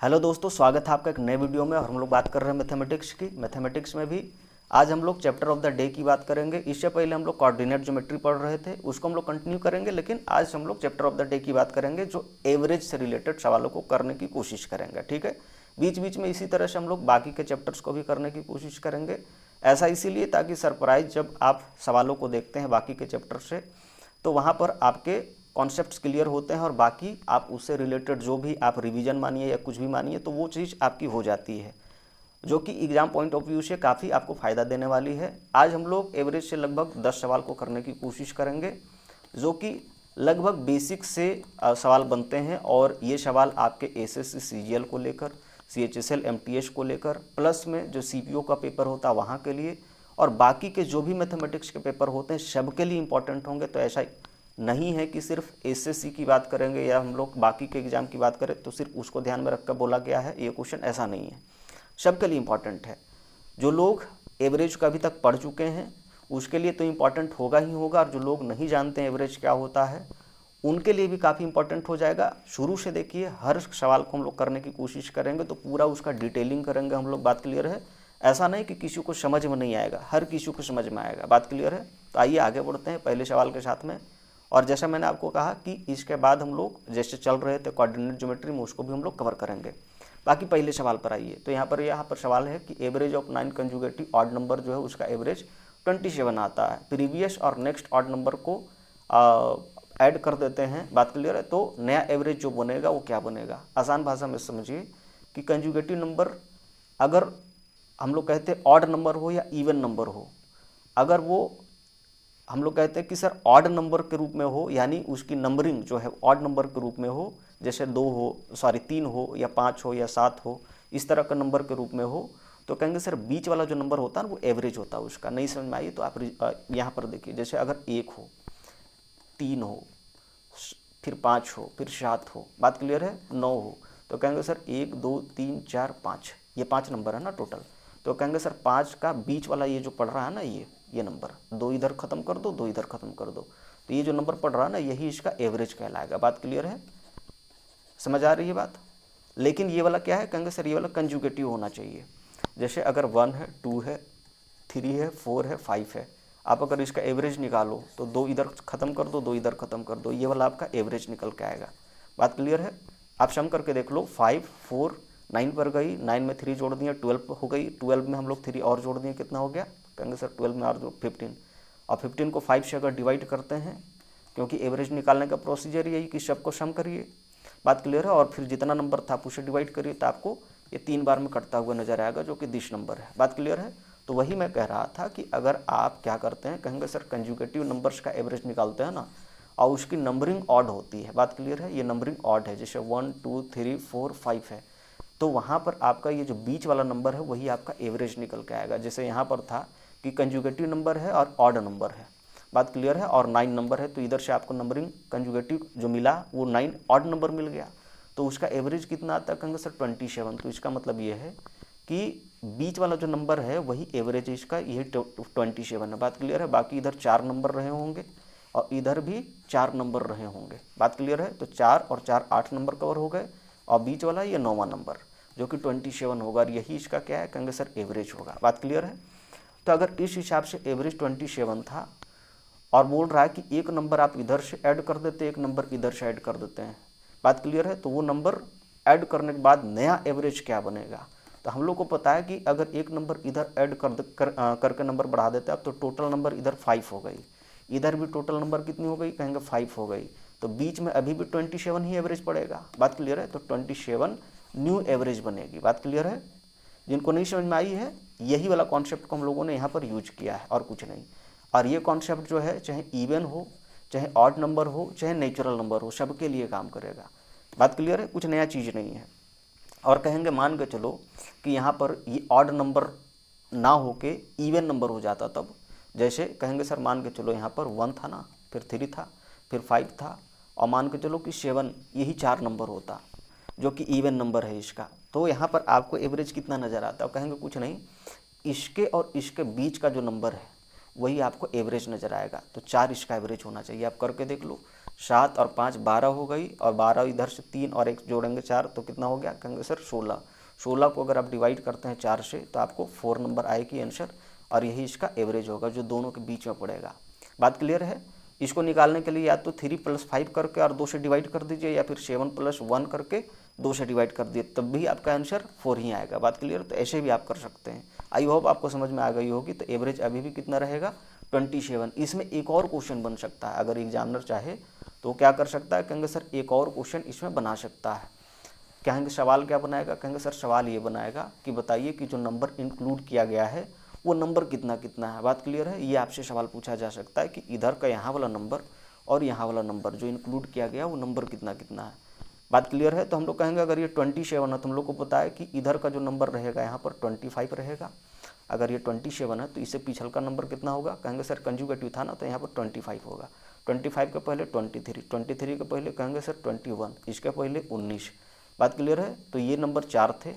Hello दोस्तों, स्वागत है आपका एक नए वीडियो में। और हम लोग बात कर रहे हैं मैथमेटिक्स की। मैथमेटिक्स में भी आज हम लोग चैप्टर ऑफ द डे की बात करेंगे। इससे पहले हम लोग कोऑर्डिनेट ज्योमेट्री पढ़ रहे थे, उसको हम लोग कंटिन्यू करेंगे, लेकिन आज हम लोग चैप्टर ऑफ द डे की बात करेंगे जो एवरेज से रिलेटेड सवालों को करने की कोशिश करेंगे। ठीक है, बीच बीच में इसी तरह से हम लोग बाकी के चैप्टर्स को भी करने की कोशिश करेंगे। ऐसा इसीलिए ताकि सरप्राइज जब आप सवालों को देखते हैं बाकी के चैप्टर से, तो वहाँ पर आपके कॉन्सेप्ट्स क्लियर होते हैं और बाकी आप उससे रिलेटेड जो भी आप रिवीजन मानिए या कुछ भी मानिए तो वो चीज़ आपकी हो जाती है, जो कि एग्ज़ाम पॉइंट ऑफ व्यू से काफ़ी आपको फ़ायदा देने वाली है। आज हम लोग एवरेज से लगभग 10 सवाल को करने की कोशिश करेंगे, जो कि लगभग बेसिक से सवाल बनते हैं। और ये सवाल आपके एसएससी सीजीएल को लेकर, सीएचएसएल एमटीएस को लेकर, प्लस में जो सीपीओ का पेपर होता है वहाँ के लिए, और बाकी के जो भी मैथमेटिक्स के पेपर होते हैं सबके लिए इंपॉर्टेंट होंगे। तो ऐसा नहीं है कि सिर्फ एसएससी की बात करेंगे या हम लोग बाकी के एग्ज़ाम की बात करें तो सिर्फ उसको ध्यान में रखकर बोला गया है ये क्वेश्चन, ऐसा नहीं है। सबके लिए इम्पॉर्टेंट है। जो लोग एवरेज का अभी तक पढ़ चुके हैं उसके लिए तो इम्पॉर्टेंट होगा ही होगा, और जो लोग नहीं जानते हैं एवरेज क्या होता है उनके लिए भी काफ़ी इंपॉर्टेंट हो जाएगा। शुरू से देखिए, हर सवाल को हम लोग करने की कोशिश करेंगे तो पूरा उसका डिटेलिंग करेंगे हम लोग। बात क्लियर है? ऐसा नहीं कि किसी को समझ में नहीं आएगा, हर किसी को समझ में आएगा। बात क्लियर है? तो आइए आगे बढ़ते हैं पहले सवाल के साथ में। और जैसा मैंने आपको कहा कि इसके बाद हम लोग जैसे चल रहे थे कोऑर्डिनेट ज्योमेट्री में, उसको भी हम लोग कवर करेंगे। बाकी पहले सवाल पर आइए। तो यहाँ पर सवाल है कि average of 9 conjugative odd number जो है उसका एवरेज 27 आता है। प्रीवियस और नेक्स्ट ऑड नंबर को ऐड कर देते हैं। बात क्लियर है? तो नया एवरेज जो बनेगा वो क्या बनेगा? आसान भाषा में समझिए कि कंजुगेटिव नंबर अगर हम लोग कहते हैं ऑड नंबर हो या इवन नंबर हो, अगर वो हम लोग कहते हैं कि सर ऑड नंबर के रूप में हो, यानी उसकी नंबरिंग जो है ऑड नंबर के रूप में हो, जैसे 3 हो या 5 हो या 7 हो, इस तरह का नंबर के रूप में हो, तो कहेंगे सर बीच वाला जो नंबर होता है ना वो एवरेज होता है उसका। नहीं समझ में आई तो आप यहाँ पर देखिए, जैसे अगर 1 हो, 3 हो, फिर 5 हो, फिर 7 हो, बात क्लियर है, 9 हो, तो कहेंगे सर 1 2 3 4 5, ये 5 नंबर है ना टोटल। तो कहेंगे सर 5 का बीच वाला ये जो पढ़ रहा है ना, ये नंबर 2 इधर ख़त्म कर दो, 2 इधर ख़त्म कर दो, तो ये जो नंबर पढ़ रहा है ना यही इसका एवरेज कहलाएगा। बात क्लियर है? समझ आ रही है बात? लेकिन ये वाला क्या है? कहेंगे सर ये वाला कंजुगेटिव होना चाहिए। जैसे अगर 1 है, 2 है, 3 है, 4 है, 5 है, आप अगर इसका एवरेज निकालो तो 2 इधर ख़त्म कर दो, 2 इधर ख़त्म कर दो, ये वाला आपका एवरेज निकल के आएगा। बात क्लियर है? आप सम करके देख लो, 5 4 9 पर गई, 9 में 3 जोड़ दिए 12 हो गई, 12 में हम लोग 3 और जोड़ दिए, कितना हो गया? कहेंगे सर 12 में और 15, और 15 को 5 से अगर डिवाइड करते हैं, क्योंकि एवरेज निकालने का प्रोसीजर यही कि सबको सम करिए। बात क्लियर है? और फिर जितना नंबर था आप उसे डिवाइड करिए, तो आपको ये 3 बार में कटता हुआ नजर आएगा, जो कि 10 नंबर है। बात क्लियर है? तो वही मैं कह रहा था कि अगर आप क्या करते हैं, कहेंगे सर कंजुगेटिव नंबर्स का एवरेज निकालते हैं ना, और उसकी नंबरिंग ऑड होती है। बात क्लियर है? ये नंबरिंग ऑड है, जैसे 1 2 3 4 5 है, तो वहाँ पर आपका ये जो बीच वाला नंबर है वही आपका एवरेज निकल के आएगा। जैसे यहाँ पर था कि कंजुगेटिव नंबर है और ऑड नंबर है, बात क्लियर है, और 9 नंबर है, तो इधर से आपको नंबरिंग कंजुगेटिव जो मिला वो 9 ऑड नंबर मिल गया, तो उसका एवरेज कितना आता है? कहेंगे सर 27। तो इसका मतलब ये है कि बीच वाला जो नंबर है वही एवरेज है इसका, यही 27 है। बात क्लियर है? बाकी इधर 4 नंबर रहे होंगे और इधर भी 4 नंबर रहे होंगे। बात क्लियर है? तो 4 और 4 8 नंबर कवर हो गए, और बीच वाला ये 9वां नंबर जो कि 27 होगा, और यही इसका क्या है? कहेंगे सर एवरेज होगा। बात क्लियर है? तो अगर इस हिसाब से एवरेज 27 था और बोल रहा है कि एक नंबर आप इधर से ऐड कर देते, एक नंबर इधर से ऐड कर देते हैं, बात क्लियर है, तो वो नंबर ऐड करने के बाद नया एवरेज क्या बनेगा? तो हम लोग को पता है कि अगर एक नंबर इधर ऐड करके नंबर बढ़ा देते हैं तो टोटल नंबर इधर 5 हो गई, इधर भी टोटल नंबर कितनी हो गई? कहेंगे 5 हो गई, तो बीच में अभी भी 27 ही एवरेज पड़ेगा। बात क्लियर है? तो 27 न्यू एवरेज बनेगी। बात क्लियर है? जिनको नहीं समझ में आई है, यही वाला कॉन्सेप्ट को हम लोगों ने यहाँ पर यूज किया है और कुछ नहीं। और ये कॉन्सेप्ट जो है चाहे इवन हो, चाहे ऑड नंबर हो, चाहे नेचुरल नंबर हो, सबके लिए काम करेगा। बात क्लियर है? कुछ नया चीज़ नहीं है। और कहेंगे मान के चलो कि यहाँ पर ये ऑड नंबर ना होके इवन नंबर हो जाता, तब जैसे कहेंगे सर मान के चलो यहाँ पर 1 था ना, फिर 3 था, फिर 5 था, और मान के चलो कि 7, यही 4 नंबर होता जो कि इवन नंबर है इसका, तो यहाँ पर आपको एवरेज कितना नज़र आता है? कहेंगे कुछ नहीं, इसके और इसके बीच का जो नंबर है वही आपको एवरेज नज़र आएगा, तो 4 इसका एवरेज होना चाहिए। आप करके देख लो, 7 और 5 12 हो गई, और 12 इधर से 3 और 1 जोड़ेंगे 4, तो कितना हो गया, कहेंगे सर 16। 16 को अगर आप डिवाइड करते हैं 4 से तो आपको 4 नंबर आएगी आंसर, और यही इसका एवरेज होगा जो दोनों के बीच में पड़ेगा। बात क्लियर है। इसको निकालने के लिए या तो 3 + 5 करके और 2 से डिवाइड कर दीजिए, या फिर 7 + 1 करके 2 से डिवाइड कर दिए, तब भी आपका आंसर 4 ही आएगा। बात क्लियर। तो ऐसे भी आप कर सकते हैं। आई होप आपको समझ में आ गई होगी। तो एवरेज अभी भी कितना रहेगा, 27। इसमें एक और क्वेश्चन बन सकता है, अगर एग्जामिनर चाहे तो क्या कर सकता है, कहेंगे सर एक और क्वेश्चन इसमें बना सकता है। कहेंगे सवाल क्या बनाएगा, कहेंगे सर सवाल ये बनाएगा कि बताइए कि जो नंबर इंक्लूड किया गया है वो नंबर कितना कितना है। बात क्लियर है। ये आपसे सवाल पूछा जा सकता है कि इधर का यहाँ वाला नंबर और यहाँ वाला नंबर जो इंक्लूड किया गया वो नंबर कितना कितना है। बात क्लियर है। तो हम लोग कहेंगे अगर ये 27 है तो हम लोग को पता है कि इधर का जो नंबर रहेगा यहाँ पर 25 रहेगा। अगर ये 27 है तो इससे पिछल का नंबर कितना होगा, कहेंगे सर कंजुगेटिव था ना, तो यहाँ पर 25 होगा। 25 के पहले 23, 23 के पहले कहेंगे सर 21, इसके पहले 19। बात क्लियर है। तो ये नंबर 4 थे,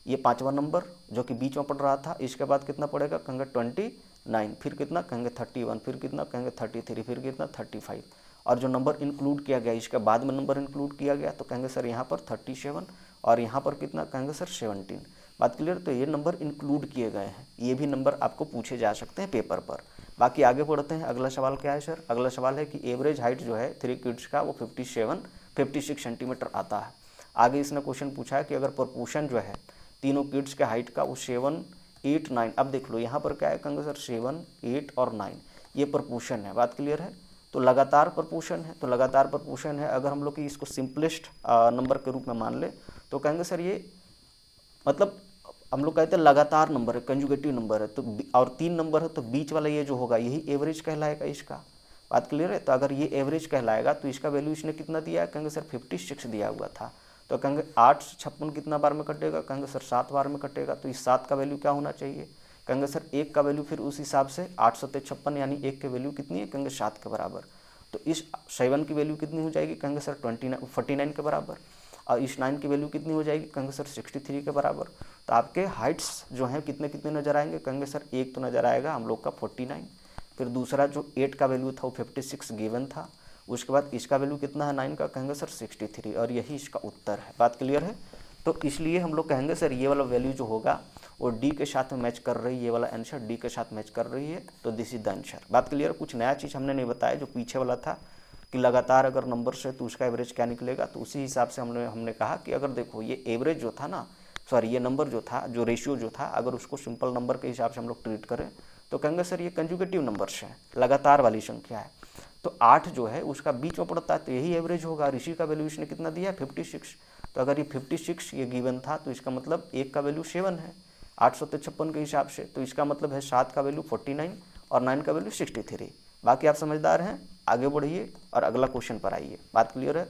ये 5वां नंबर जो कि बीच में पड़ रहा था। इसके बाद कितना पड़ेगा, कहेंगे 29, फिर कितना, कहेंगे 31, फिर कितना, कहेंगे 33, फिर कितना 35। और जो नंबर इंक्लूड किया गया इसके बाद में नंबर इंक्लूड किया गया तो कहेंगे सर यहाँ पर 37, और यहाँ पर कितना, कहेंगे सर 17। बात क्लियर। तो ये नंबर इंक्लूड किए गए हैं। ये भी नंबर आपको पूछे जा सकते हैं पेपर पर। बाकी आगे बढ़ते हैं। अगला सवाल क्या है सर, अगला सवाल है कि एवरेज हाइट जो है 3 किड्स का वो 56 सेंटीमीटर आता है। आगे इसने क्वेश्चन पूछा है कि अगर प्रोपोर्शन जो है तीनों किड्स के हाइट का वो 7, 8, 9। अब देख लो यहाँ पर क्या है, कहेंगे सर 7, 8 और 9 ये प्रोपोर्शन है। बात क्लियर है। तो लगातार प्रोपोर्शन है, तो लगातार प्रोपोर्शन है। अगर हम लोग इसको सिंपलेस्ट नंबर के रूप में मान ले तो कहेंगे सर ये मतलब हम लोग कहते हैं लगातार नंबर है, कंजुगेटिव नंबर है, तो और 3 नंबर है तो बीच वाला ये जो होगा यही एवरेज कहलाएगा इसका। बात क्लियर है। तो अगर ये एवरेज कहलाएगा तो इसका वैल्यू इसने कितना दिया है, कहेंगे सर 56 दिया हुआ था। तो कहेंगे 8 से 56 कितना बार में कटेगा, कहेंगे सर 7 बार में कटेगा। तो इस 7 का वैल्यू क्या होना चाहिए, कहेंगे सर 1 का वैल्यू फिर उस हिसाब से 8 × 56 यानी 1 की वैल्यू कितनी है, कहेंगे 7 के बराबर। तो इस 7 की वैल्यू कितनी हो जाएगी, कहेंगे सर 49 के बराबर। और इस 9 की वैल्यू कितनी हो जाएगी, कहेंगे सर 63 के बराबर। तो आपके हाइट्स जो हैं कितने कितने नजर आएंगे, कहेंगे सर एक तो नजर आएगा हम लोग का 49, फिर दूसरा जो 8 का वैल्यू था वो 56 गिवन था। उसके बाद इसका वैल्यू कितना है 9 का, कहेंगे सर 63, और यही इसका उत्तर है। बात क्लियर है। तो इसलिए हम लोग कहेंगे सर ये वाला वैल्यू जो होगा वो डी के साथ में मैच कर रही है, ये वाला आंसर डी के साथ मैच कर रही है। तो दिस इज द आंसर। बात क्लियर। कुछ नया चीज़ हमने नहीं बताया, जो पीछे वाला था कि लगातार अगर नंबर से तो उसका एवरेज क्या निकलेगा, तो उसी हिसाब से हमने कहा कि अगर देखो ये एवरेज जो था ना, सॉरी ये नंबर जो था, जो रेशियो जो था, अगर उसको सिंपल नंबर के हिसाब से हम लोग ट्रीट करें तो कहेंगे सर ये कंजुगेटिव नंबर्स है, लगातार वाली संख्या है। तो 8 जो है उसका बीच में पड़ता है तो यही एवरेज होगा। ऋषि का वैल्यू इसने कितना दिया, 56। तो अगर ये 56 ये गिवन था तो इसका मतलब 1 का वैल्यू 7 है 856 के हिसाब से। तो इसका मतलब है 7 का वैल्यू 49 और 9 का वैल्यू 63। बाकी आप समझदार हैं, आगे बढ़िए और अगला क्वेश्चन पर आइए। बात क्लियर है।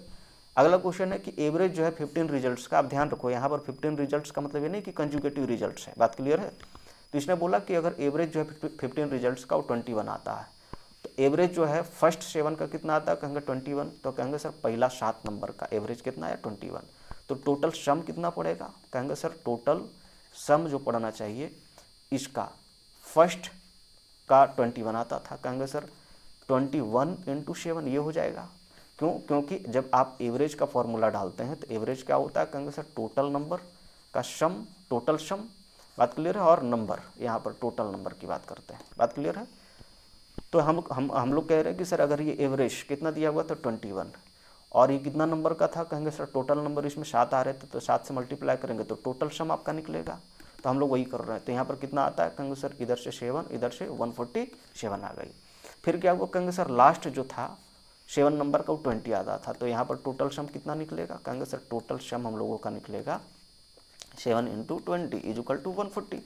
अगला क्वेश्चन है कि एवरेज जो है 15 रिजल्ट्स का। आप ध्यान रखो यहाँ पर 15 रिजल्ट्स का मतलब ये नहीं कि कंजुगेटिव रिजल्ट्स है। बात क्लियर है। तो इसने बोला कि अगर एवरेज जो है 15 रिजल्ट्स का वो 21 आता है, तो एवरेज जो है फर्स्ट 7 का कितना आता है, कहेंगे 21। तो कहेंगे सर पहला 7 नंबर का एवरेज कितना है 21। तो टोटल सम कितना पड़ेगा, कहेंगे सर टोटल सम जो पड़ना चाहिए इसका फर्स्ट का 21 आता था, कहेंगे सर 21 × 7 ये हो जाएगा। क्यों, क्योंकि जब आप एवरेज का फॉर्मूला डालते हैं तो एवरेज क्या होता है, कहेंगे सर टोटल नंबर का सम, टोटल सम। बात क्लियर है। और नंबर यहाँ पर टोटल नंबर की बात करते हैं। बात क्लियर है। तो हम लोग कह रहे हैं कि सर अगर ये एवरेज कितना दिया हुआ था 21 और ये कितना नंबर का था, कहेंगे सर टोटल नंबर इसमें 7 आ रहे थे, तो 7 से मल्टीप्लाई करेंगे तो टोटल सम आपका निकलेगा। तो हम लोग वही कर रहे हैं। तो यहाँ पर कितना आता है, कहेंगे सर इधर से 7, इधर से 147 आ गई। फिर क्या हुआ, कहेंगे सर लास्ट जो था 7 नंबर का वो 20 आता था। तो यहाँ पर टोटल सम कितना निकलेगा, कहेंगे सर टोटल सम हम लोगों का निकलेगा 7 × 20 = 140।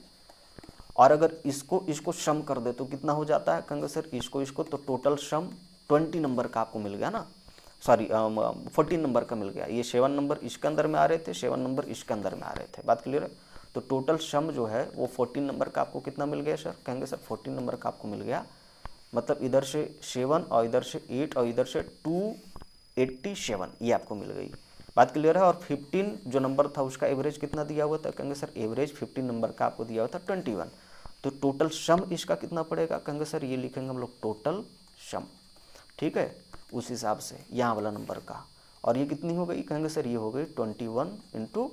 और अगर इसको सम कर दे तो कितना हो जाता है, कहेंगे सर इसको तो टोटल सम 20 नंबर का आपको मिल गया ना, सॉरी 14 नंबर का मिल गया। ये 7 नंबर इसके अंदर में आ रहे थे, 7 नंबर इसके अंदर में आ रहे थे। बात क्लियर है। तो टोटल सम जो है वो 14 नंबर का आपको कितना मिल गया सर, कहेंगे सर 14 नंबर का आपको मिल गया। मतलब इधर से 7 और इधर से 8 और इधर से 287 ये आपको मिल गई। बात क्लियर है। और 15 जो नंबर था उसका एवरेज कितना दिया हुआ था, कहेंगे सर एवरेज 15 नंबर का आपको दिया हुआ था 21। तो टोटल सम इसका कितना पड़ेगा, कहेंगे सर ये लिखेंगे हम लोग टोटल सम। ठीक है। उस हिसाब से यहाँ वाला नंबर का। और ये कितनी हो गई, कहेंगे सर ये हो गई 21 इंटू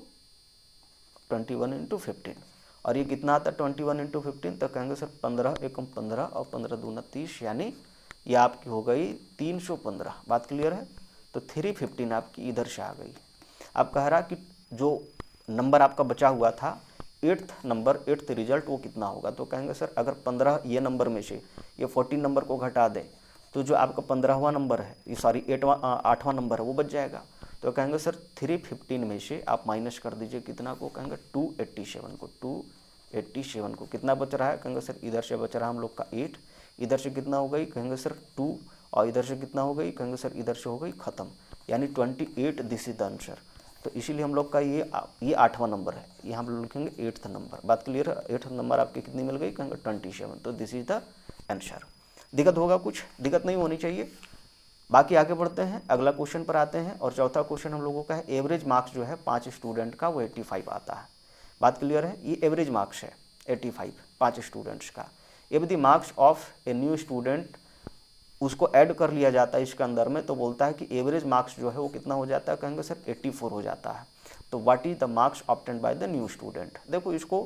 15। और ये कितना आता है 21 इंटू 15, तो कहेंगे सर 15 एकम 15 और 15 दूना 30, यानी ये आपकी हो गई 315। बात क्लियर है। तो 315 आपकी इधर से आ गई। अब कह रहा कि जो नंबर आपका बचा हुआ था 8th रिजल्ट वो कितना होगा। तो कहेंगे सर अगर 15 ये नंबर में से ये 14 नंबर को घटा दें तो जो आपका 15वां नंबर है, ये सॉरी 8वां नंबर है वो बच जाएगा। तो कहेंगे सर 315 में से आप माइनस कर दीजिए कितना को, कहेंगे 287 को। 287 को कितना बच रहा है, कहेंगे सर इधर से बच रहा है हम लोग का 8, इधर से कितना हो गई, कहेंगे सर 2, और इधर से कितना हो गई, कहेंगे सर इधर से हो गई ख़त्म, यानी 28। This is the answer. तो इसीलिए हम लोग का ये 8वां नंबर है, यहाँ हम लोग लिखेंगे 8th नंबर। बात क्लियर है। 8th नंबर आपकी कितनी मिल गई, कहेंगे 27। तो दिस इज द आंसर। दिक्कत होगा, कुछ दिक्कत नहीं होनी चाहिए। बाकी आगे बढ़ते हैं, अगला क्वेश्चन पर आते हैं। और चौथा क्वेश्चन हम लोगों का है एवरेज मार्क्स जो है 5 स्टूडेंट का वो 85 आता है। बात क्लियर है। ये एवरेज मार्क्स है 85 5 स्टूडेंट्स का। If the marks of a new student, उसको ऐड कर लिया जाता है इसके अंदर में, तो बोलता है कि एवरेज मार्क्स जो है वो कितना हो जाता है, कहेंगे सर 84 हो जाता है। तो what is the marks obtained by the new student. देखो इसको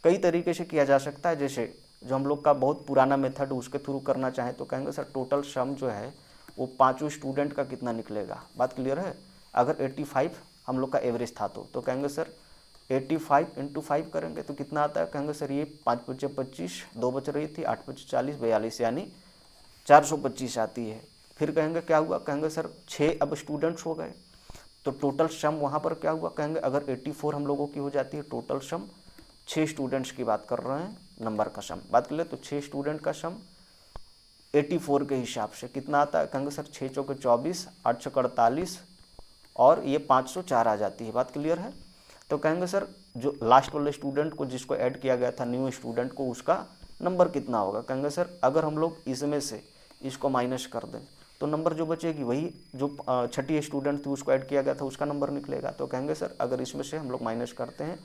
कई तरीके से किया जा सकता है। जैसे जो हम लोग का बहुत पुराना मेथड उसके थ्रू करना चाहें तो कहेंगे सर टोटल सम जो है वो 5 स्टूडेंट का कितना निकलेगा। बात क्लियर है। अगर 85 हम लोग का एवरेज था तो कहेंगे सर 85 × 5 करेंगे तो कितना आता है, कहेंगे सर ये 5 × 5 = 25, 2 बच रही थी, 8 × 5 = 40, 42, यानी 425 आती है। फिर कहेंगे क्या हुआ, कहेंगे सर 6 अब स्टूडेंट्स हो गए तो टोटल सम वहाँ पर क्या हुआ, कहेंगे अगर 84 हम लोगों की हो जाती है टोटल सम, 6 स्टूडेंट्स की बात कर रहे हैं नंबर का सम। बात कर ले तो 6 स्टूडेंट का सम 84 के हिसाब से कितना आता है, कहेंगे सर 6 × 4 = 24, 8 × 6 = 48 और ये 504 आ जाती है। बात क्लियर है। तो कहेंगे सर जो लास्ट वाले स्टूडेंट को जिसको ऐड किया गया था न्यू स्टूडेंट को, उसका नंबर कितना होगा। कहेंगे सर अगर हम लोग इसमें से इसको माइनस कर दें तो नंबर जो बचेगी वही जो छठी स्टूडेंट थी उसको ऐड किया गया था उसका नंबर निकलेगा। तो कहेंगे सर अगर इसमें से हम लोग माइनस करते हैं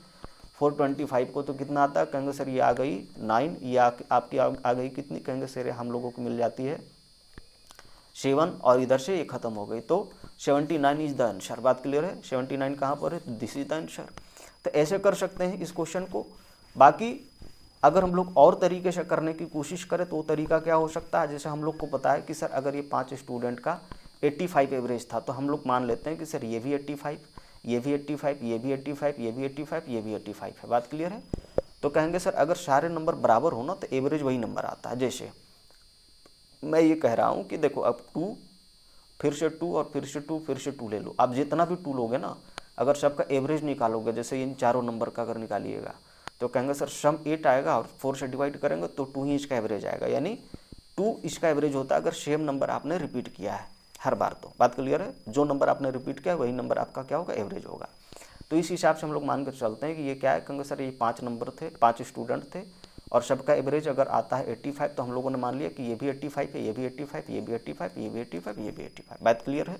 425 को तो कितना आता है, कहेंगे सर ये आ गई 9, ये आपकी आ गई कितनी, कहेंगे सर हम लोगों को मिल जाती है 7 और इधर से ये खत्म हो गई। तो 79 इज द आंसर। बात क्लियर है। 79 कहाँ पर है, दिस इज द आंसर। तो ऐसे कर सकते हैं इस क्वेश्चन को। बाकी अगर हम लोग और तरीके से करने की कोशिश करें तो वो तरीका क्या हो सकता है, जैसे हम लोग को पता है कि सर अगर ये 5 स्टूडेंट का 85 एवरेज था तो हम लोग मान लेते हैं कि सर ये भी 85, ये भी 85, ये भी 85, ये भी 85, ये भी 85 है। बात क्लियर है। तो कहेंगे सर अगर सारे नंबर बराबर हो ना तो एवरेज वही नंबर आता है। जैसे मैं ये कह रहा हूँ कि देखो अब 2 फिर से 2 और फिर से 2 फिर से 2 ले लो। आप जितना भी 2 लोगे ना, अगर सबका एवरेज निकालोगे, जैसे इन चारों नंबर का अगर निकालिएगा तो कहेंगे सर सम 8 आएगा और 4 से डिवाइड करेंगे तो 2 ही इसका एवरेज आएगा, यानी 2 इसका एवरेज होता है अगर सेम नंबर आपने रिपीट किया है हर बार। तो बात क्लियर है। जो नंबर आपने रिपीट किया है वही नंबर आपका क्या होगा, एवरेज होगा। तो इस हिसाब से हम लोग मान कर चलते हैं कि ये क्या है, कहेंगे सर ये 5 नंबर थे, 5 स्टूडेंट थे और सबका एवरेज अगर आता है 85 तो हम लोगों ने मान लिया कि ये भी 85 है, ये भी 85, ये भी 85, ये भी 85, ये भी 85। बात क्लियर है।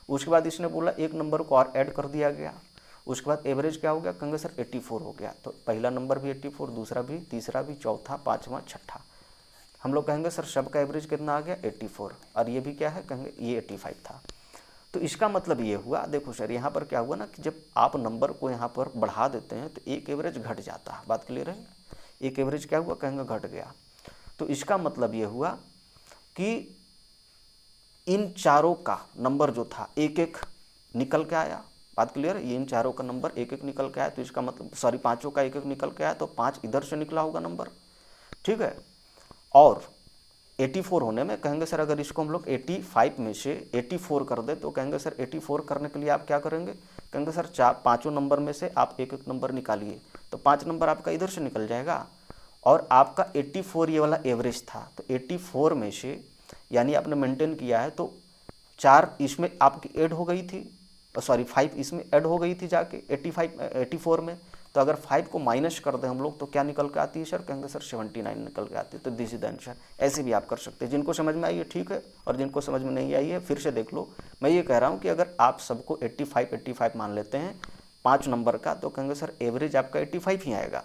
उसके बाद इसने बोला एक नंबर को और ऐड कर दिया गया, उसके बाद एवरेज क्या हो गया, कहेंगे सर 84 हो गया। तो पहला नंबर भी 84, दूसरा भी, तीसरा भी, चौथा, पाँचवा, छठा। हम लोग कहेंगे सर सबका एवरेज कितना आ गया 84 और ये भी क्या है, कहेंगे ये 85 था। तो इसका मतलब ये हुआ, देखो सर यहाँ पर क्या हुआ ना कि जब आप नंबर को यहाँ पर बढ़ा देते हैं तो एक एवरेज घट जाता है। बात क्लियर है। एक एवरेज क्या हुआ, कहेंगे घट गया। तो इसका मतलब ये हुआ कि इन चारों का नंबर जो था एक एक निकल के आया। बात क्लियर है। ये इन चारों का नंबर एक एक निकल के आया, तो इसका मतलब सॉरी 5 का एक एक निकल के आया, तो 5 इधर से निकला होगा नंबर, ठीक है। और 84 होने में कहेंगे सर अगर इसको हम लोग 85 में से 84 कर दे तो कहेंगे सर 84 करने के लिए आप क्या करेंगे, कहेंगे सर 5 नंबर में से आप एक एक नंबर निकालिए, तो 5 नंबर आपका इधर से निकल जाएगा और आपका 84 ये वाला एवरेज था। तो 84 में से यानी आपने मेंटेन किया है तो 4 इसमें आपकी ऐड हो गई थी, सॉरी 5 इसमें ऐड हो गई थी जाके 84 में। तो अगर 5 को माइनस कर दें हम लोग तो क्या निकल के आती है सर, कहेंगे सर 79 निकल के आती है। तो दिस इज द आंसर। ऐसे भी आप कर सकते हैं। जिनको समझ में आई है ठीक है, और जिनको समझ में नहीं आई है फिर से देख लो। मैं ये कह रहा हूँ कि अगर आप सबको 85 मान लेते हैं 5 नंबर का तो कहेंगे सर एवरेज आपका 85 ही आएगा।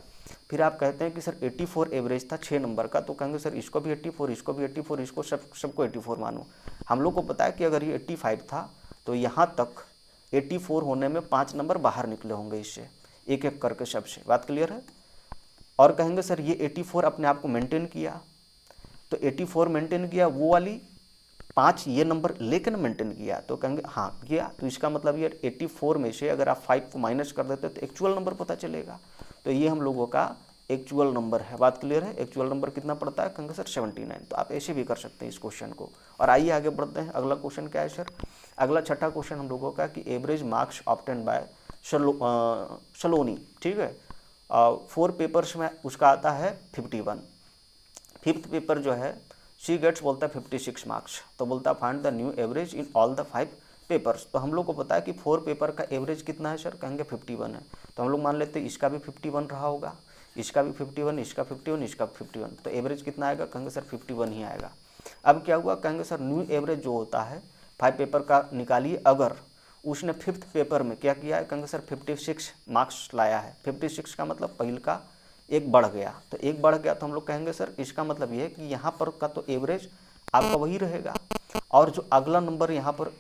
फिर आप कहते हैं कि सर 84 एवरेज था 6 नंबर का, तो कहेंगे सर इसको भी 84, इसको भी 84, इसको सबको 84 मानो। हम लोग को पता है कि अगर ये 85 था तो यहाँ तक 84 होने में 5 नंबर बाहर निकले होंगे इससे, एक एक करके सबसे। बात क्लियर है। और कहेंगे सर ये 84 अपने आप को मेंटेन किया, तो 84 मेंटेन किया, वो वाली 5 ये नंबर लेकिन मेंटेन किया, तो कहेंगे हाँ किया। तो इसका मतलब ये 84 में से अगर आप 5 को माइनस कर देते तो एक्चुअल नंबर पता चलेगा। तो ये हम लोगों का एक्चुअल नंबर है। बात क्लियर है। एक्चुअल नंबर कितना पड़ता है, कहेंगे सर 79। तो आप ऐसे भी कर सकते हैं इस क्वेश्चन को। और आइए आगे बढ़ते हैं। अगला क्वेश्चन क्या है सर, अगला छठा क्वेश्चन हम लोगों का कि एवरेज मार्क्स ऑब्टेन बाय सलोनी, ठीक है। 4 पेपर्स में उसका आता है 51। 5th पेपर जो है शी गेट्स बोलता है 56 मार्क्स, तो बोलता है find the new average in all the 5 papers. तो हम लोग को पता है कि 4 पेपर का एवरेज कितना है सर, कहेंगे 51 है। तो हम लोग मान लेते हैं इसका भी 51 रहा होगा, इसका भी 51, इसका 51, इसका 51, तो एवरेज कितना आएगा, कहेंगे सर 51 ही आएगा। अब क्या हुआ, कहेंगे सर न्यू एवरेज जो होता है 5 पेपर का निकालिए। अगर उसने 5th पेपर में क्या किया है, कहेंगे सर 56 मार्क्स लाया है। 56 का मतलब पहले का एक बढ़ गया, तो एक बढ़ गया तो हम लोग कहेंगे सर इसका मतलब ये है कि यहाँ पर का तो एवरेज आपका वही रहेगा, और जो अगला नंबर यहाँ पर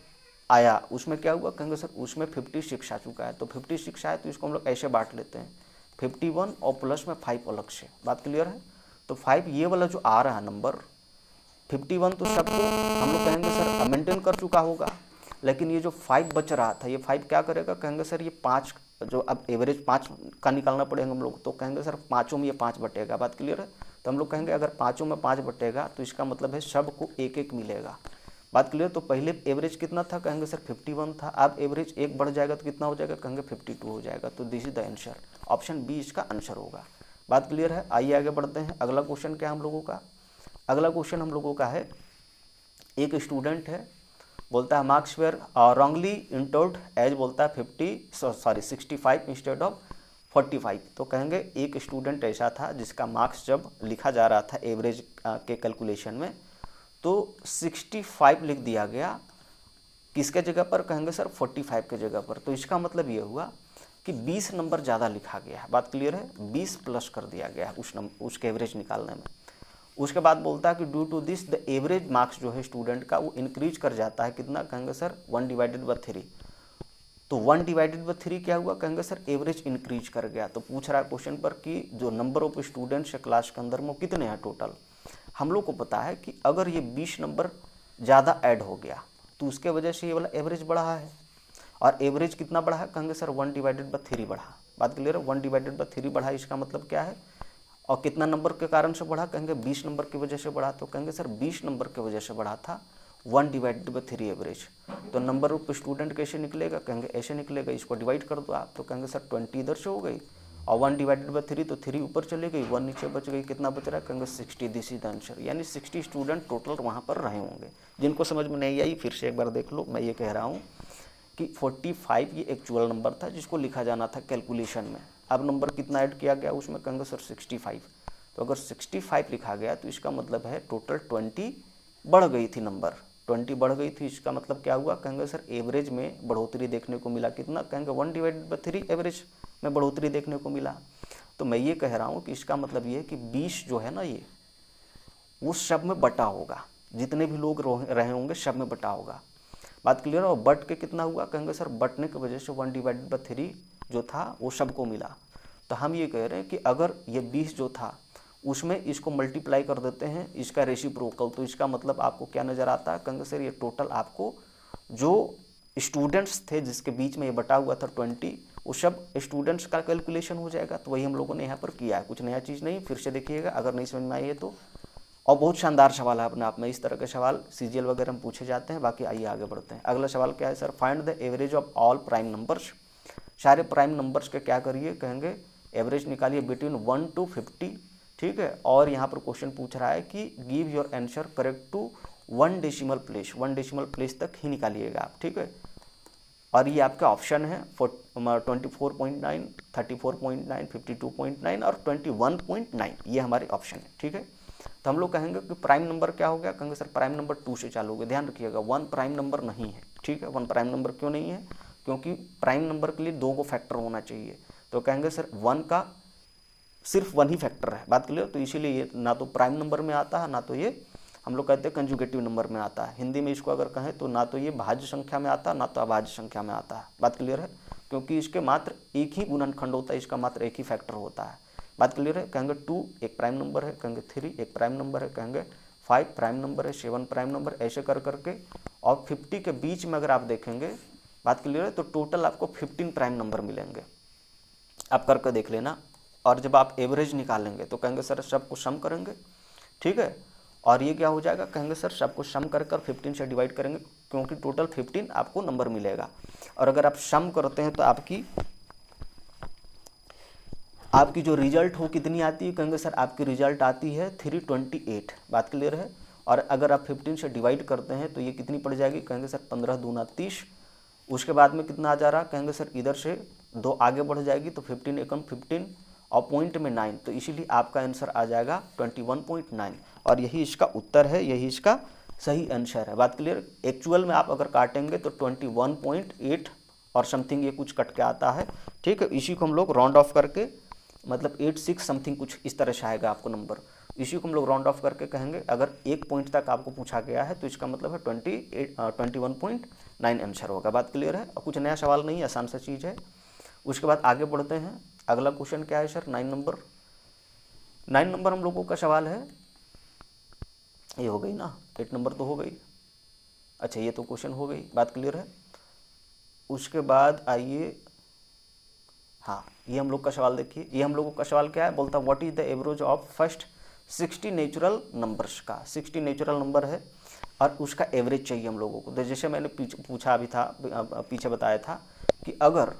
आया उसमें क्या हुआ, कहेंगे सर उसमें 56 आ चुका है। तो 56 आया तो इसको हम लोग ऐसे बांट लेते हैं 51 और प्लस में 5 अलग से। बात क्लियर है। तो 5 ये वाला जो आ रहा है नंबर 51 तो सबको हम लोग कहेंगे सर मेंटेन कर चुका होगा, लेकिन ये जो 5 बच रहा था ये 5 क्या करेगा, कहेंगे सर ये 5 जो अब एवरेज 5 का निकालना पड़ेगा हम लोग, तो कहेंगे सर 5 में ये 5 बटेगा। बात क्लियर है। तो हम लोग कहेंगे अगर 5 में 5 बटेगा तो इसका मतलब है सबको एक एक मिलेगा। बात क्लियर। तो पहले एवरेज कितना था, कहेंगे सर 51 था, अब एवरेज एक बढ़ जाएगा तो कितना हो जाएगा, कहेंगे 52 हो जाएगा। तो this is the answer, option B इसका आंसर होगा। बात क्लियर है। आइए आगे बढ़ते हैं। अगला क्वेश्चन क्या है हम लोगों का, अगला क्वेश्चन हम लोगों का है एक स्टूडेंट है, बोलता है marks were wrongly entered as बोलता है 65 इंस्टेड ऑफ 45। तो कहेंगे एक स्टूडेंट ऐसा था जिसका मार्क्स जब लिखा जा रहा था एवरेज के कैलकुलेशन में तो 65 लिख दिया गया, किसके जगह पर, कहेंगे सर 45 के जगह पर। तो इसका मतलब ये हुआ कि 20 नंबर ज़्यादा लिखा गया है। बात क्लियर है। 20 प्लस कर दिया गया है उसके एवरेज निकालने में। उसके बाद बोलता है कि due to this the average marks जो है स्टूडेंट का वो इंक्रीज कर जाता है कितना, कहेंगे सर 1/3। तो 1/3 क्या हुआ, कहेंगे सर एवरेज इंक्रीज कर गया। तो पूछ रहा है क्वेश्चन पर कि जो नंबर ऑफ स्टूडेंट्स है क्लास के अंदर वो कितने हैं टोटल। हम लोग को पता है कि अगर ये 20 नंबर ज़्यादा ऐड हो गया तो उसके वजह से ये वाला एवरेज बढ़ा है, और एवरेज कितना बढ़ा है, कहेंगे सर 1/3 बढ़ा। बात क्लियर है। 1/3 बढ़ा, इसका मतलब क्या है, और कितना नंबर के कारण से बढ़ा, कहेंगे 20 नंबर की वजह से बढ़ा। तो कहेंगे सर 20 नंबर की वजह से बढ़ा था 1/3 एवरेज। तो नंबर ऑफ स्टूडेंट कैसे निकलेगा, कहेंगे ऐसे निकलेगा, इसको डिवाइड कर दो आप। तो कहेंगे सर 20 इधर से हो गई और 1/3 तो 3 ऊपर चली गई, 1 नीचे बच गई, कितना बच रहा है, कहेंगे 60। This is the answer. यानी 60 स्टूडेंट टोटल वहाँ पर रहे होंगे। जिनको समझ में नहीं आई फिर से एक बार देख लो। मैं ये कह रहा हूँ कि 45 ये एक्चुअल नंबर था जिसको लिखा जाना था कैलकुलेशन में। अब नंबर कितना ऐड किया गया उसमें, कहेंगे सर 65। तो अगर 65 लिखा गया तो इसका मतलब है टोटल 20 बढ़ गई थी, नंबर 20 बढ़ गई थी। इसका मतलब क्या हुआ, कहेंगे सर एवरेज में बढ़ोतरी देखने को मिला कितना, कहेंगे 1/3 एवरेज में बढ़ोतरी देखने को मिला। तो मैं ये कह रहा हूँ कि इसका मतलब ये है कि 20 जो है ना ये वो सब में बटा होगा, जितने भी लोग रहे होंगे सब में बटा होगा। बात क्लियर है। और बट के कितना हुआ, कहेंगे सर बटने की वजह से 1/3 जो था वो सबको मिला। तो हम ये कह रहे हैं कि अगर ये 20 जो था उसमें इसको मल्टीप्लाई कर देते हैं इसका रेसिप्रोकल, तो इसका मतलब आपको क्या नज़र आता है, कहेंगे सर ये टोटल आपको जो स्टूडेंट्स थे जिसके बीच में ये बटा हुआ था 20, वो सब स्टूडेंट्स का कैलकुलेशन हो जाएगा। तो वही हम लोगों ने यहाँ पर किया है, कुछ नया चीज़ नहीं। फिर से देखिएगा अगर नहीं समझ में आई है तो। और बहुत शानदार सवाल है अपने आप में, इस तरह के सवाल सीजीएल वगैरह में पूछे जाते हैं। बाकी आइए आगे बढ़ते हैं। अगला सवाल क्या है sir, find the average of all prime numbers. सारे प्राइम नंबर्स के क्या करिए, कहेंगे एवरेज निकालिए बिटवीन 1 to 50, ठीक है। और यहाँ पर क्वेश्चन पूछ रहा है कि give your answer correct to 1 decimal place, 1 decimal place तक ही निकालिएगा आप, ठीक है। और ये आपका ऑप्शन है 24.9, 34.9, 52.9 और 21.9, ये हमारे ऑप्शन है, ठीक है। तो हम लोग कहेंगे कि प्राइम नंबर क्या हो गया, कहेंगे सर प्राइम नंबर 2 से चालू होगा। ध्यान रखिएगा 1 प्राइम नंबर नहीं है, ठीक है। 1 प्राइम नंबर क्यों नहीं है, क्योंकि प्राइम नंबर के लिए 2 को फैक्टर होना चाहिए। तो कहेंगे सर 1 का सिर्फ वन ही फैक्टर है, बात क्लियर। तो इसीलिए ये ना तो प्राइम नंबर में आता है, ना तो ये हम लोग कहते हैं कंजुगेटिव नंबर में आता है। हिंदी में इसको अगर कहें तो ना तो ये भाज्य संख्या में आता है, ना तो अभाज्य संख्या में आता है, बात क्लियर है। क्योंकि इसके मात्र एक ही गुणनखंड होता है, इसका मात्र एक ही फैक्टर होता है, बात क्लियर है। कहेंगे 2 एक प्राइम नंबर है, कहेंगे 3 एक प्राइम नंबर है, कहेंगे 5 प्राइम नंबर है, 7 प्राइम नंबर, ऐसे कर करके। और 50 के बीच में अगर आप देखेंगे, बात क्लियर है, तो टोटल आपको 15 प्राइम नंबर मिलेंगे। आप करके देख लेना। और जब आप एवरेज निकालेंगे तो कहेंगे सर सबको सम करेंगे, ठीक है। और ये क्या हो जाएगा, कहेंगे सर सबको सम कर 15 से डिवाइड करेंगे, क्योंकि टोटल 15 आपको नंबर मिलेगा। और अगर आप सम करते हैं तो आपकी जो रिजल्ट हो कितनी आती है, कहेंगे सर आपकी रिजल्ट आती है 328, बात क्लियर है। और अगर आप 15 से डिवाइड करते हैं तो ये कितनी पड़ जाएगी, कहेंगे सर 15 दूना 30। उसके बाद में कितना आ जा रहा, कहेंगे सर इधर से 2 आगे बढ़ जाएगी तो 15 एकम 15 और पॉइंट में 9, तो इसीलिए आपका आंसर आ जाएगा 21.9। और यही इसका उत्तर है, यही इसका सही आंसर है, बात क्लियर। एक्चुअल में आप अगर काटेंगे तो 21.8 और समथिंग ये कुछ कट के आता है, ठीक है। इसी को हम लोग राउंड ऑफ करके मतलब 86 समथिंग कुछ इस तरह से आएगा आपको नंबर। इसी को हम लोग राउंड ऑफ करके कहेंगे अगर एक पॉइंट तक आपको पूछा गया है तो इसका मतलब है 21.9 आंसर होगा, बात क्लियर है। और कुछ नया सवाल नहीं, आसान सा चीज़ है। उसके बाद आगे बढ़ते हैं। अगला क्वेश्चन क्या है सर, 9 नंबर हम लोगों का सवाल है, ये हो गई ना, 8 नंबर तो हो गई। अच्छा ये तो क्वेश्चन हो गई, बात क्लियर है। उसके बाद आइए, हाँ ये हम लोग का सवाल देखिए। ये हम लोगों का सवाल क्या है, बोलता what is the average of first 60 natural numbers का। 60 नेचुरल नंबर है और उसका एवरेज चाहिए हम लोगों को। तो जैसे मैंने पूछा अभी था, पीछे बताया था कि अगर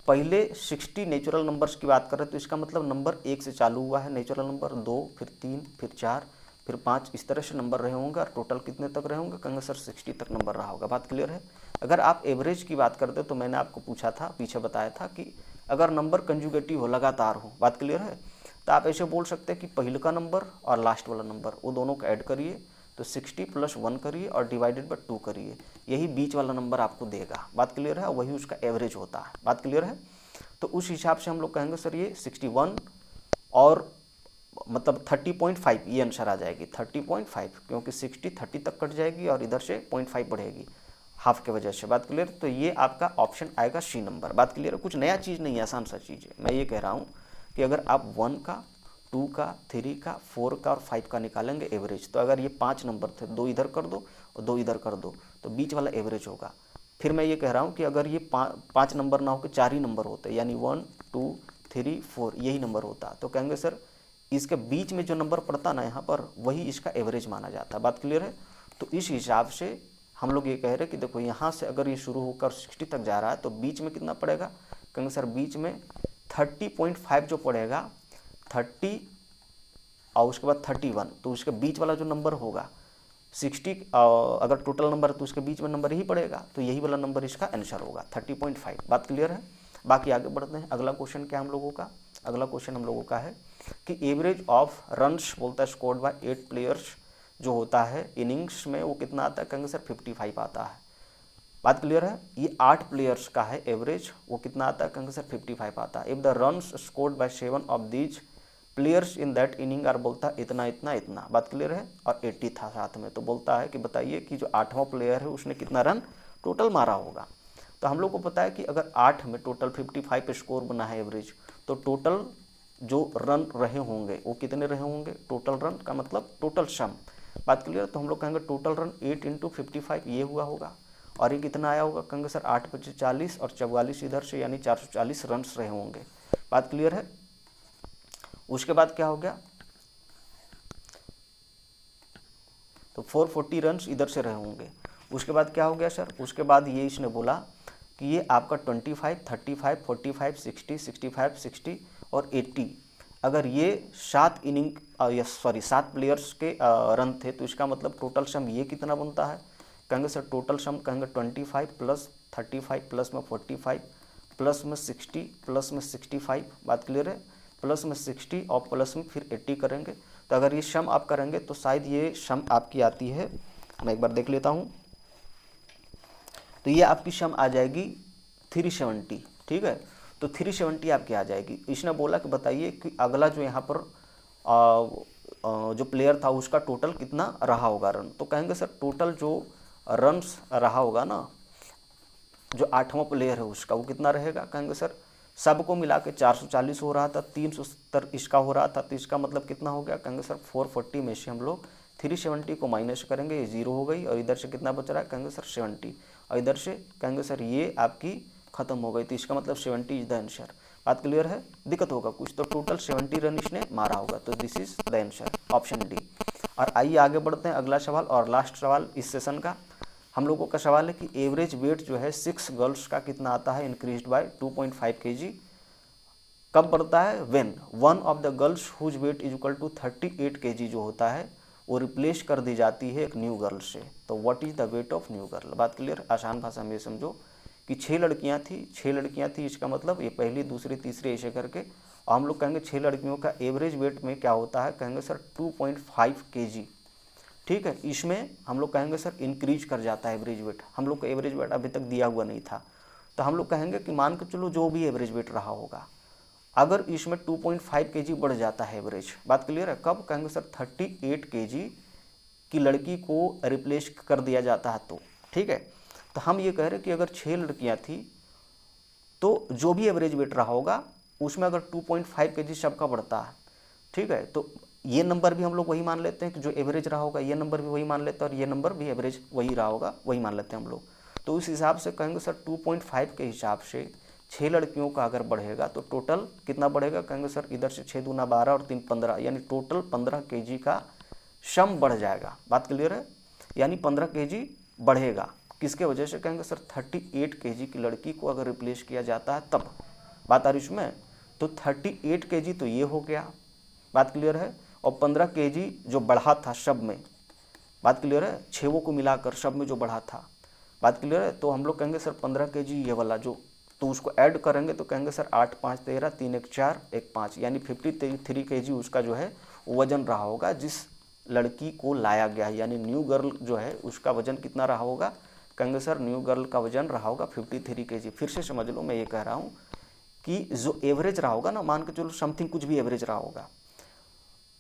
पहले 60 नेचुरल नंबर्स की बात करें तो इसका मतलब नंबर 1 से चालू हुआ है, नेचुरल नंबर 2, फिर 3, फिर 4, फिर 5, इस तरह से नंबर रहे होंगे। और टोटल कितने तक रहे होंगे, कहेंगे सर 60 तक नंबर रहा होगा, बात क्लियर है। अगर आप एवरेज की बात करते तो मैंने आपको पूछा था, पीछे बताया था कि अगर नंबर कंजुगेटिव हो, लगातार हो, बात क्लियर है, तो आप ऐसे बोल सकते हैं कि पहले का नंबर और लास्ट वाला नंबर वो दोनों को ऐड करिए तो 60 + 1 करिए और डिवाइडेड बाय 2 करिए, यही बीच वाला नंबर आपको देगा, बात क्लियर है। वही उसका एवरेज होता है, बात क्लियर है। तो उस हिसाब से हम लोग कहेंगे सर ये 61 और मतलब 30.5 ये आंसर आ जाएगी, 30.5, क्योंकि 60 30 तक कट जाएगी और इधर से 0.5 बढ़ेगी हाफ के वजह से, बात क्लियर। तो ये आपका ऑप्शन आएगा सी नंबर, बात क्लियर है। कुछ नया चीज़ नहीं है, आसान सा चीज़ है। मैं ये कह रहा हूँ कि अगर आप 1 का, 2 का, 3 का, 4 का और 5 का निकालेंगे एवरेज, तो अगर ये 5 नंबर थे, 2 इधर कर दो और 2 इधर कर दो तो बीच वाला एवरेज होगा। फिर मैं ये कह रहा हूँ कि अगर ये 5 नंबर ना हो के 4 ही नंबर होते, यानी 1, 2, 3, 4 यही नंबर होता, तो कहेंगे सर इसके बीच में जो नंबर पड़ता ना यहाँ पर, वही इसका एवरेज माना जाता है, बात क्लियर है। तो इस हिसाब से हम लोग ये कह रहे हैं कि देखो यहाँ से अगर ये शुरू होकर 60 तक जा रहा है तो बीच में कितना पड़ेगा, कहेंगे सर बीच में 30.5 जो पड़ेगा, 30 और उसके बाद 31, तो उसके बीच वाला जो नंबर होगा 60, अगर टोटल नंबर है तो उसके बीच में नंबर ही पड़ेगा, तो यही वाला नंबर इसका आंसर होगा 30.5, बात क्लियर है। बाकी आगे बढ़ते हैं। अगला क्वेश्चन क्या हम लोगों का, अगला क्वेश्चन हम लोगों का है कि एवरेज ऑफ रन्स बोलता है स्कोर्ड बाय 8 प्लेयर्स जो होता है इनिंग्स में, वो कितना आता है, कहेंगे सर 55 आता है, बात क्लियर है। ये 8 प्लेयर्स का है एवरेज, वो कितना आता है, कहेंगे सर 55 आता है। If the runs scored by 7 of these players in that inning are, बोलता है इतना इतना इतना, बात क्लियर है। और 80 था साथ में, तो बोलता है कि बताइए कि जो 8वां प्लेयर है उसने कितना रन टोटल मारा होगा। तो हम लोग को पता है कि अगर 8 में टोटल 55 पे स्कोर बना है एवरेज, तो टोटल जो रन रहे होंगे वो कितने रहे होंगे, टोटल रन का मतलब टोटल सम, बात क्लियर। तो हम लोग कहेंगे टोटल रन 8 × 55 ये हुआ होगा। और ये कितना आया होगा, कहेंगे सर 8 × 5 = 40 और 44 इधर से, यानी 440 रन रहे होंगे, बात क्लियर है। उसके बाद क्या हो गया, तो 440 रन इधर से रहे होंगे। उसके बाद क्या हो गया सर, उसके बाद ये इसने बोला कि ये आपका 25, 35, 45, 60, 65, 60 और 80, अगर ये 7 प्लेयर्स के रन थे, तो इसका मतलब टोटल सम ये कितना बनता है, कहेंगे सर टोटल सम कहेंगे 25 + 35 प्लस में 45 प्लस में 60 प्लस में 65, बात क्लियर है, प्लस में 60 और प्लस में फिर 80 करेंगे। तो अगर ये सम आप करेंगे तो शायद ये सम आपकी आती है, मैं एक बार देख लेता हूँ, तो ये आपकी सम आ जाएगी 370, ठीक है। तो 370 आपकी आ जाएगी। इसने बोला कि बताइए कि अगला जो यहाँ पर जो प्लेयर था उसका टोटल कितना रहा होगा रन। तो कहेंगे सर टोटल जो रन्स रहा होगा ना, जो 8वां प्लेयर है उसका वो कितना रहेगा। कहेंगे सर सबको मिला के 440 हो रहा था, 370 इसका हो रहा था, तो इसका मतलब कितना हो गया। कहेंगे सर 440 में से हम लोग 370 को माइनस करेंगे, ये 0 हो गई, और इधर से कितना बच रहा है। कहेंगे सर 70, और इधर से कहेंगे सर ये आपकी खत्म हो गई, तो इसका मतलब 70 इज द आंसर। बात क्लियर है। दिक्कत होगा कुछ तो टोटल 70 रन इसने मारा होगा, तो this is the answer option D. और आइए आगे बढ़ते हैं, अगला सवाल और लास्ट सवाल इस सेशन का हम लोगों का सवाल है कि एवरेज वेट जो है 6 गर्ल्स का कितना आता है, इंक्रीज्ड बाय 2.5 kg। कब बढ़ता है, when one of the girls whose weight is equal to 38 kg जो होता है वो रिप्लेस कर दी जाती है एक न्यू गर्ल से। तो what is the weight of new girl. बात क्लियर। आसान भाषा में समझो कि 6 लड़कियां थी, इसका मतलब ये पहली दूसरी तीसरी ऐसे करके, और हम लोग कहेंगे 6 लड़कियों का एवरेज वेट में क्या होता है। कहेंगे सर 2.5 kg। ठीक है, इसमें हम लोग कहेंगे सर इंक्रीज कर जाता है एवरेज वेट। हम लोग का एवरेज वेट अभी तक दिया हुआ नहीं था, तो हम लोग कहेंगे कि मान के चलो जो भी एवरेज वेट रहा होगा, अगर इसमें 2.5 kg बढ़ जाता है एवरेज। बात क्लियर है। कब, कहेंगे सर 38 kg की लड़की को रिप्लेस कर दिया जाता है तो। ठीक है, तो हम ये कह रहे हैं कि अगर 6 लड़कियां थी तो जो भी एवरेज वेट रहा होगा उसमें अगर 2.5 kg सबका बढ़ता है, ठीक है, तो ये नंबर भी हम लोग वही मान लेते हैं कि जो एवरेज रहा होगा, ये नंबर भी वही मान लेते हैं, और ये नंबर भी एवरेज वही रहा होगा, वही मान लेते हैं हम लोग। तो उस हिसाब से कहेंगे सर 2.5 के हिसाब से 6 लड़कियों का अगर बढ़ेगा तो टोटल कितना बढ़ेगा। कहेंगे सर इधर से 6 दूना 12 और 3 15, यानी टोटल 15 kg का सम बढ़ जाएगा। बात क्लियर है, यानी 15 kg बढ़ेगा। किसके वजह से, कहेंगे सर 38 kg की लड़की को अगर रिप्लेस किया जाता है तब। बात आ रही इसमें, तो 38 kg तो ये हो गया। बात क्लियर है, और 15 kg जो बढ़ा था सब में। बात क्लियर है, 6 को मिलाकर सब में जो बढ़ा था। बात क्लियर है, तो हम लोग कहेंगे सर 15 kg ये वाला जो, तो उसको ऐड करेंगे तो कहेंगे सर 8 5 13, 3 1 4 1 5, यानी 53 kg उसका जो है वजन रहा होगा जिस लड़की को लाया गया है, यानी न्यू गर्ल जो है उसका वजन कितना रहा होगा। कहेंगे सर न्यू गर्ल का वजन रहा होगा 53 kg। फिर से समझ लो, मैं ये कह रहा हूँ कि जो एवरेज रहा होगा ना, मान के चलो समथिंग कुछ भी एवरेज रहा होगा,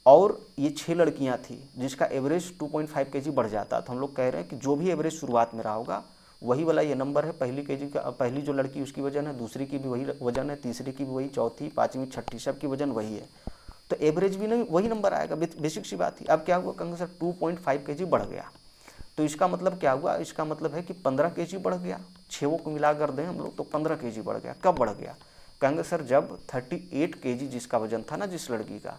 और ये 6 लड़कियां थी जिसका एवरेज 2.5 kg बढ़ जाता, तो हम लोग कह रहे हैं कि जो भी एवरेज शुरुआत में रहा होगा वही वाला ये नंबर है। पहली kg का, पहली जो लड़की उसकी वजन है, दूसरी की भी वही वजन है, तीसरी की भी वही, चौथी पाँचवीं छठी सबकी वजन वही है, तो एवरेज भी नहीं वही नंबर आएगा। बेसिक सी बात थी। अब क्या हुआ, कहेंगे सर 2.5 kg बढ़ गया, तो इसका मतलब क्या हुआ, इसका मतलब है कि 15 kg बढ़ गया। 6 को मिला कर दें हम लोग तो 15 kg बढ़ गया। कब बढ़ गया, कहेंगे सर जब 38 kg जिसका वजन था ना जिस लड़की का,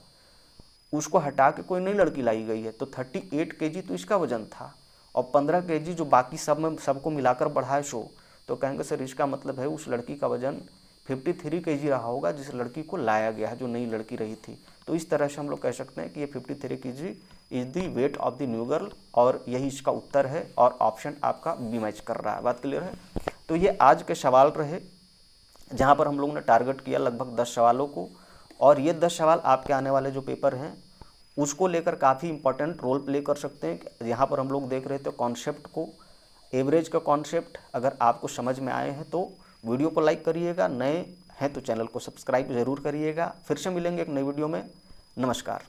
उसको हटा के कोई नई लड़की लाई गई है, तो 38 kg तो इसका वजन था, और 15 kg जो बाकी सब में सबको मिलाकर बढ़ा है सो, तो कहेंगे सर इसका मतलब है उस लड़की का वजन 53 kg रहा होगा जिस लड़की को लाया गया है, जो नई लड़की रही थी। तो इस तरह से हम लोग कह सकते हैं कि ये 53 kg is the weight of the new girl, और यही इसका उत्तर है, और ऑप्शन आपका बी मैच कर रहा है। बात क्लियर है। तो ये आज के सवाल रहे, जहाँ पर हम लोगों ने टारगेट किया लगभग 10 सवालों को, और ये 10 सवाल आपके आने वाले जो पेपर हैं उसको लेकर काफ़ी इंपॉर्टेंट रोल प्ले कर सकते हैं। यहाँ पर हम लोग देख रहे थे कॉन्सेप्ट को, एवरेज का कॉन्सेप्ट अगर आपको समझ में आए हैं तो वीडियो को लाइक करिएगा, नए हैं तो चैनल को सब्सक्राइब ज़रूर करिएगा। फिर से मिलेंगे एक नई वीडियो में। नमस्कार।